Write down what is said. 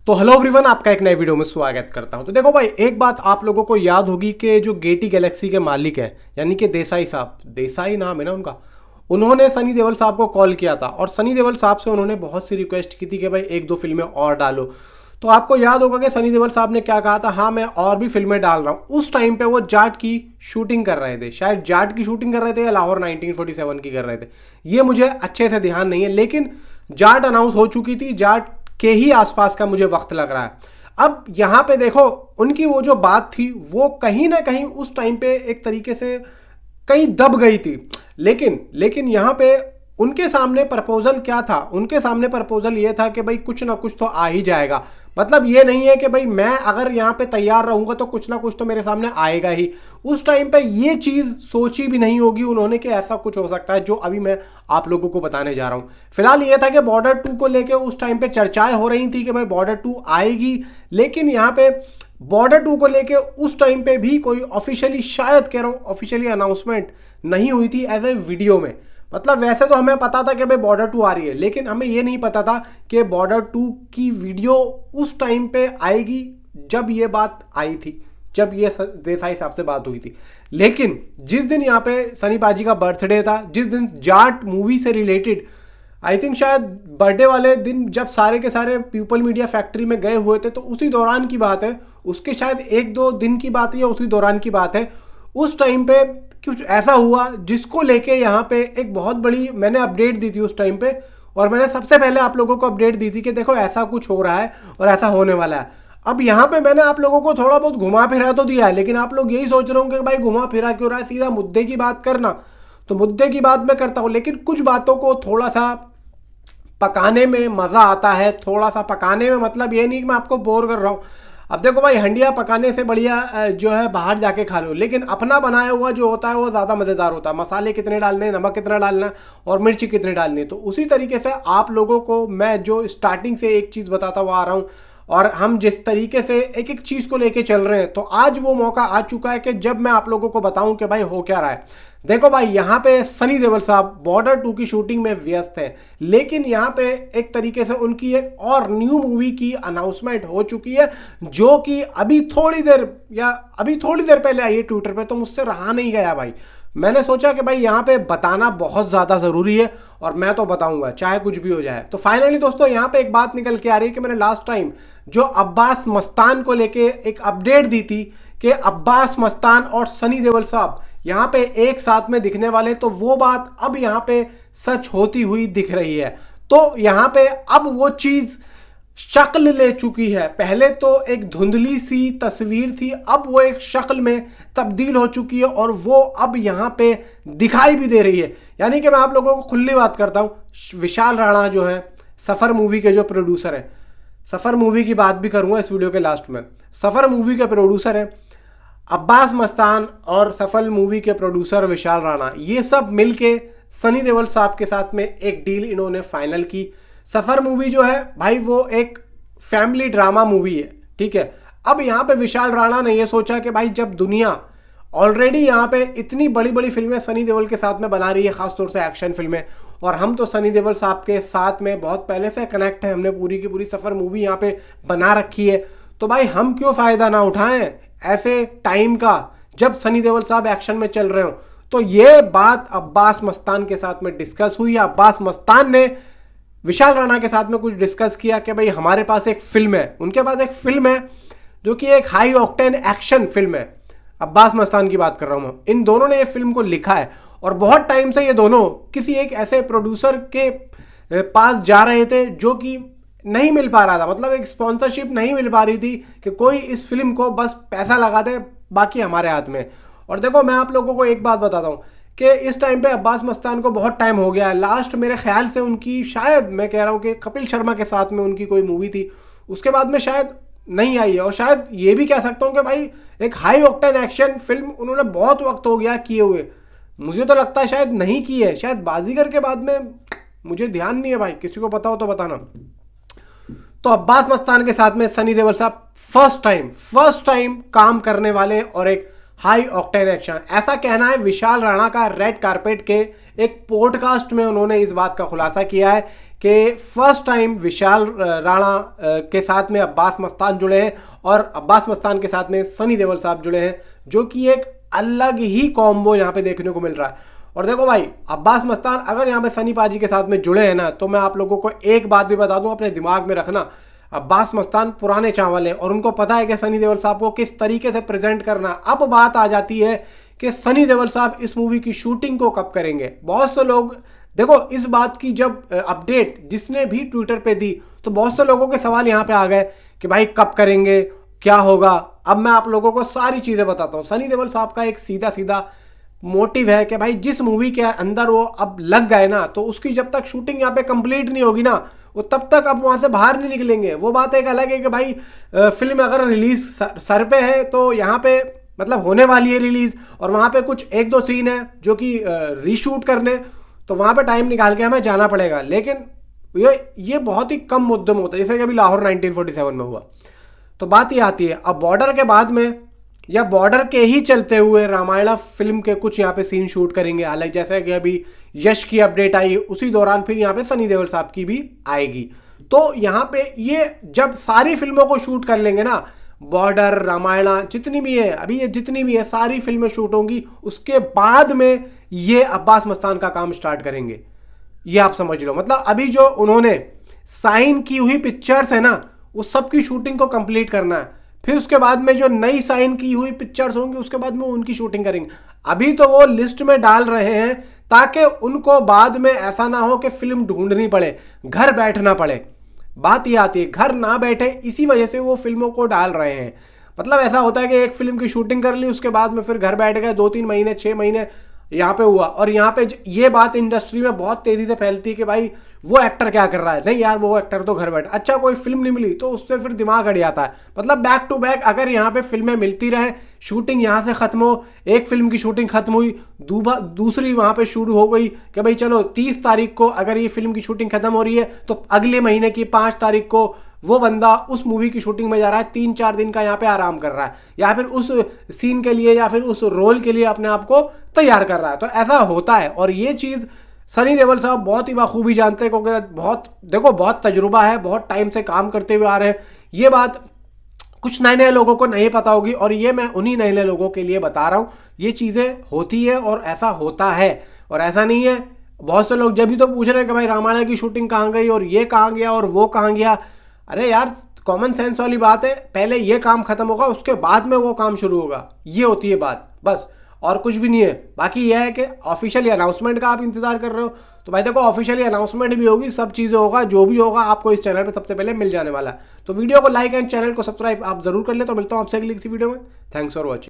तो hello everyone, आपका एक नए वीडियो में स्वागत करता हूं। तो देखो भाई, एक बात आप लोगों को याद होगी कि जो गेटी गैलेक्सी के मालिक हैं यानी कि देसाई साहब, देसाई नाम है ना उनका, उन्होंने सनी देओल साहब को कॉल किया था और सनी देओल साहब से उन्होंने बहुत सी रिक्वेस्ट की थी कि भाई एक दो फिल्में और डालो। तो आपको याद होगा कि सनी देओल साहब ने क्या कहा था, हाँ मैं और भी फिल्में डाल रहा हूँ। उस टाइम पे वो जाट की शूटिंग कर रहे थे, शायद जाट की शूटिंग कर रहे थे या लाहौर 1947 की कर रहे थे, ये मुझे अच्छे से ध्यान नहीं है। लेकिन जाट अनाउंस हो चुकी थी, जाट के ही आसपास का मुझे वक्त लग रहा है। अब यहाँ पे देखो, उनकी वो जो बात थी वो कहीं ना कहीं उस टाइम पे एक तरीके से कहीं दब गई थी। लेकिन यहाँ पे उनके सामने प्रपोजल क्या था? उनके सामने प्रपोजल ये था कि भाई कुछ ना कुछ तो आ ही जाएगा। मतलब ये नहीं है कि भाई मैं अगर यहाँ पे तैयार रहूंगा तो कुछ ना कुछ तो मेरे सामने आएगा ही। उस टाइम पे ये चीज़ सोची भी नहीं होगी उन्होंने कि ऐसा कुछ हो सकता है जो अभी मैं आप लोगों को बताने जा रहा हूँ। फिलहाल ये था कि बॉर्डर 2 को लेके उस टाइम पे चर्चाएं हो रही थी कि भाई बॉर्डर 2 आएगी, लेकिन यहाँ पे बॉर्डर 2 को लेके उस टाइम पे भी कोई ऑफिशियली, शायद कह रहा हूँ ऑफिशियली अनाउंसमेंट नहीं हुई थी एज ए वीडियो में। मतलब वैसे तो हमें पता था कि भाई बॉर्डर 2 आ रही है, लेकिन हमें ये नहीं पता था कि बॉर्डर 2 की वीडियो उस टाइम पे आएगी जब ये बात आई थी, जब ये देसाई साहब से बात हुई थी। लेकिन जिस दिन यहाँ पे सनी पाजी का बर्थडे था, जिस दिन जाट मूवी से रिलेटेड, आई थिंक शायद बर्थडे वाले दिन जब सारे के सारे पीपल मीडिया फैक्ट्री में गए हुए थे, तो उसी दौरान की बात है, उसके शायद एक दो दिन की बात है या उसी दौरान की बात है। उस टाइम पे कुछ ऐसा हुआ जिसको लेके यहाँ पे एक बहुत बड़ी मैंने अपडेट दी थी उस टाइम पे, और मैंने सबसे पहले आप लोगों को अपडेट दी थी कि देखो ऐसा कुछ हो रहा है और ऐसा होने वाला है। अब यहाँ पे मैंने आप लोगों को थोड़ा बहुत घुमा फिरा तो दिया है, लेकिन आप लोग यही सोच रहे होंगे कि भाई घुमा फिरा क्यों रहा है, सीधा मुद्दे की बात करना। तो मुद्दे की बात मैं करता हूँ, लेकिन कुछ बातों को थोड़ा सा पकाने में मज़ा आता है। थोड़ा सा पकाने में मतलब ये नहीं कि मैं आपको बोर कर रहा हूँ। अब देखो भाई, हंडिया पकाने से बढ़िया जो है बाहर जाके खा लो, लेकिन अपना बनाया हुआ जो होता है वो ज़्यादा मज़ेदार होता है। मसाले कितने डालने, नमक कितना डालना और मिर्ची कितनी डालनी है। तो उसी तरीके से आप लोगों को मैं जो स्टार्टिंग से एक चीज़ बताता हुआ आ रहा हूँ, और हम जिस तरीके से एक एक चीज़ को लेके चल रहे हैं, तो आज वो मौका आ चुका है कि जब मैं आप लोगों को बताऊं कि भाई हो क्या रहा है। देखो भाई, यहाँ पे सनी देओल साहब बॉर्डर 2 की शूटिंग में व्यस्त हैं, लेकिन यहाँ पे एक तरीके से उनकी एक और न्यू मूवी की अनाउंसमेंट हो चुकी है, जो कि अभी थोड़ी देर पहले आई है ट्विटर पे। तो मुझसे रहा नहीं गया भाई, मैंने सोचा कि भाई यहाँ पे बताना बहुत ज़्यादा ज़रूरी है और मैं तो बताऊंगा चाहे कुछ भी हो जाए। तो फाइनली दोस्तों, यहाँ पे एक बात निकल के आ रही है कि मैंने लास्ट टाइम जो अब्बास मस्तान को लेके एक अपडेट दी थी कि अब्बास मस्तान और सनी देओल साहब यहाँ पे एक साथ में दिखने वाले, तो वो बात अब यहाँ पे सच होती हुई दिख रही है। तो यहाँ पे अब वो चीज़ शक्ल ले चुकी है। पहले तो एक धुंधली सी तस्वीर थी, अब वो एक शक्ल में तब्दील हो चुकी है और वो अब यहाँ पे दिखाई भी दे रही है। यानी कि मैं आप लोगों को खुली बात करता हूँ, विशाल राणा जो है सफ़र मूवी के जो प्रोड्यूसर हैं, सफ़र मूवी की बात भी करूँगा इस वीडियो के लास्ट में, सफ़र मूवी के प्रोड्यूसर हैं अब्बास मस्तान और सफल मूवी के प्रोड्यूसर विशाल राणा, ये सब मिलके सनी देओल साहब के साथ में एक डील इन्होंने फाइनल की। सफ़र मूवी जो है भाई वो एक फैमिली ड्रामा मूवी है, ठीक है। अब यहाँ पे विशाल राणा ने ये सोचा कि भाई जब दुनिया ऑलरेडी यहाँ पे इतनी बड़ी बड़ी फिल्में सनी देओल के साथ में बना रही है, ख़ासतौर से एक्शन फिल्में, और हम तो सनी देओल साहब के साथ में बहुत पहले से कनेक्ट है, हमने पूरी की पूरी सफ़र मूवी यहाँ पे बना रखी है, तो भाई हम क्यों फ़ायदा ना उठाएं ऐसे टाइम का जब सनी देओल साहब एक्शन में चल रहे हो। तो ये बात अब्बास मस्तान के साथ में डिस्कस हुई। अब्बास मस्तान ने विशाल राणा के साथ में कुछ डिस्कस किया कि भाई हमारे पास एक फिल्म है, उनके पास एक फिल्म है जो कि एक हाई ऑक्टेन एक्शन फिल्म है। अब्बास मस्तान की बात कर रहा हूँ, इन दोनों ने ये फिल्म को लिखा है और बहुत टाइम से ये दोनों किसी एक ऐसे प्रोड्यूसर के पास जा रहे थे जो कि नहीं मिल पा रहा था, मतलब एक स्पॉन्सरशिप नहीं मिल पा रही थी कि कोई इस फिल्म को बस पैसा लगा दे, बाकी हमारे हाथ में। और देखो मैं आप लोगों को एक बात बताता हूँ कि इस टाइम पे अब्बास मस्तान को बहुत टाइम हो गया है। लास्ट मेरे ख्याल से उनकी, शायद मैं कह रहा हूँ कि कपिल शर्मा के साथ में उनकी कोई मूवी थी, उसके बाद में शायद नहीं आई है। और शायद ये भी कह सकता हूँ कि भाई एक हाई ऑक्टेन एक्शन फिल्म उन्होंने बहुत वक्त हो गया किए हुए, मुझे तो लगता है शायद नहीं की है, शायद बाजीगर के बाद में, मुझे ध्यान नहीं है भाई, किसी को पता हो तो बताना। तो अब्बास मस्तान के साथ में सनी देओल साहब फर्स्ट टाइम काम करने वाले और एक हाई ऑक्टेन एक्शन, ऐसा कहना है विशाल राणा का रेड कारपेट के एक पॉडकास्ट में उन्होंने इस बात का खुलासा किया है कि फर्स्ट टाइम विशाल राणा के साथ में अब्बास मस्तान जुड़े हैं और अब्बास मस्तान के साथ में सनी देओल साहब जुड़े हैं, जो कि एक अलग ही कॉम्बो यहाँ पे देखने को मिल रहा है। और देखो भाई, अब्बास मस्तान अगर यहाँ पे सनी पाजी के साथ में जुड़े हैं ना, तो मैं आप लोगों को एक बात भी बता दूं, अपने दिमाग में रखना, अब्बास मस्तान पुराने चावल हैं और उनको पता है कि सनी देओल साहब को किस तरीके से प्रेजेंट करना। अब बात आ जाती है कि सनी देओल साहब इस मूवी की शूटिंग को कब करेंगे। बहुत से लोग, देखो इस बात की जब अपडेट जिसने भी ट्विटर पे दी, तो बहुत से लोगों के सवाल यहाँ पे आ गए कि भाई कब करेंगे, क्या होगा। अब मैं आप लोगों को सारी चीज़ें बताता हूँ। सनी देओल साहब का एक सीधा सीधा मोटिव है कि भाई जिस मूवी के अंदर वो अब लग गए ना, तो उसकी जब तक शूटिंग यहाँ पे कंप्लीट नहीं होगी ना, वो तब तक अब वहाँ से बाहर नहीं निकलेंगे। वो बात एक अलग है कि भाई फिल्म अगर रिलीज सर पे है तो यहाँ पे मतलब होने वाली है रिलीज, और वहाँ पे कुछ एक दो सीन है जो कि रीशूट करने, तो वहाँ पे टाइम निकाल के हमें जाना पड़ेगा। लेकिन ये बहुत ही कम मुद्दम होता है, जैसे कि अभी लाहौर 1947 में हुआ। तो बात ये आती है अब बॉर्डर के बाद में, या बॉर्डर के ही चलते हुए रामायण फिल्म के कुछ यहाँ पे सीन शूट करेंगे। हालांकि जैसे कि अभी यश की अपडेट आई, उसी दौरान फिर यहाँ पे सनी देओल साहब की भी आएगी। तो यहाँ पे ये जब सारी फिल्मों को शूट कर लेंगे ना, बॉर्डर, रामायण, जितनी भी है अभी, ये जितनी भी है सारी फिल्में शूट होंगी, उसके बाद में ये अब्बास मस्तान का काम स्टार्ट करेंगे। ये आप समझ लो, मतलब अभी जो उन्होंने साइन की हुई पिक्चर्स है ना, वो सब की शूटिंग को कंप्लीट करना है। फिर उसके बाद में जो नई साइन की हुई पिक्चर्स होंगी, उसके बाद में उनकी शूटिंग करेंगे। अभी तो वो लिस्ट में डाल रहे हैं ताकि उनको बाद में ऐसा ना हो कि फिल्म ढूंढनी पड़े, घर बैठना पड़े। बात ये आती है, घर ना बैठे, इसी वजह से वो फिल्मों को डाल रहे हैं। मतलब ऐसा होता है कि एक फिल्म की शूटिंग कर ली, उसके बाद में फिर घर बैठ गए 2-3 महीने 6 महीने यहाँ पे हुआ। और यहाँ पे ये बात इंडस्ट्री में बहुत तेजी से फैलती है कि भाई वो एक्टर क्या कर रहा है। नहीं यार, वो एक्टर तो घर बैठा, अच्छा कोई फिल्म नहीं मिली तो उससे फिर दिमाग अड़ जाता है। मतलब बैक टू बैक अगर यहाँ पे फिल्में मिलती रहे, शूटिंग यहाँ से खत्म हो, एक फिल्म की शूटिंग खत्म हुई, दूसरी वहाँ पे शुरू हो गई कि भाई चलो 30 तारीख को अगर ये फिल्म की शूटिंग खत्म हो रही है, तो अगले महीने की 5 तारीख को वो बंदा उस मूवी की शूटिंग में जा रहा है, 3-4 दिन का यहाँ पे आराम कर रहा है, या फिर उस सीन के लिए या फिर उस रोल के लिए अपने आप को तैयार कर रहा है। तो ऐसा होता है, और ये चीज़ सनी देओल साहब बहुत ही बखूबी जानते हैं, क्योंकि बहुत तजुर्बा है, बहुत टाइम से काम करते हुए आ रहे हैं। ये बात कुछ नए नए लोगों को नहीं पता होगी, और ये मैं उन्हीं नए नए लोगों के लिए बता रहा हूँ। ये चीज़ें होती है और ऐसा होता है, और ऐसा नहीं है। बहुत से लोग जब भी तो पूछ रहे हैं कि भाई रामायण की शूटिंग कहाँ गई, और ये कहाँ गया और वो कहाँ गया। अरे यार, कॉमन सेंस वाली बात है, पहले ये काम खत्म होगा, उसके बाद में वो काम शुरू होगा। ये होती है बात, बस, और कुछ भी नहीं है। बाकी यह है कि ऑफिशियली अनाउंसमेंट का आप इंतजार कर रहे हो, तो भाई देखो ऑफिशियली अनाउंसमेंट भी होगी, सब चीज़ें होगा, जो भी होगा आपको इस चैनल पे सबसे पहले मिल जाने वाला है। तो वीडियो को लाइक एंड चैनल को सब्सक्राइब आप जरूर कर ले। तो मिलता हूँ आपसे अगली किसी वीडियो में। Thanks for watching.